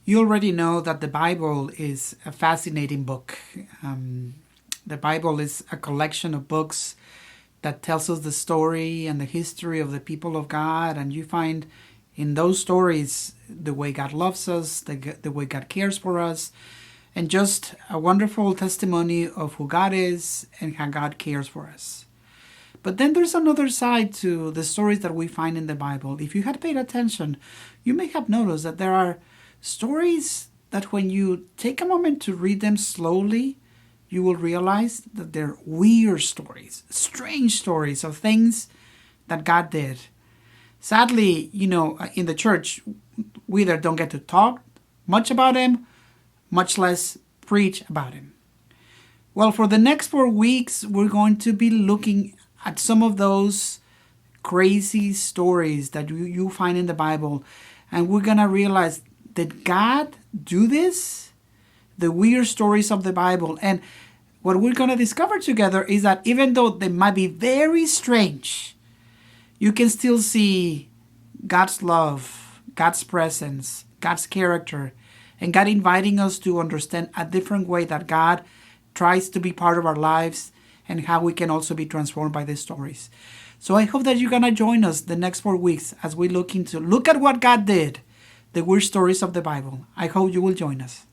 You already know that the Bible is a fascinating book. The Bible is a collection of books that tells us the story and the history of the people of God, and you find in those stories the way God loves us, the way God cares for us, and just a wonderful testimony of who God is and how God cares for us. But then there's another side to the stories that we find in the Bible. If you had paid attention, you may have noticed that there are stories that when you take a moment to read them slowly, you will realize that they're weird stories, strange stories of things that God did. Sadly, in the church, we either don't get to talk much about Him, much less preach about Him. Well, for the next 4 weeks, we're going to be looking at some of those crazy stories that you find in the Bible. And we're going to realize, did God do this? The weird stories of the Bible. And what we're going to discover together is that even though they might be very strange, you can still see God's love, God's presence, God's character, and God inviting us to understand a different way that God tries to be part of our lives and how we can also be transformed by these stories. So I hope that you're going to join us the next 4 weeks as we look at what God did, the weird stories of the Bible. I hope you will join us.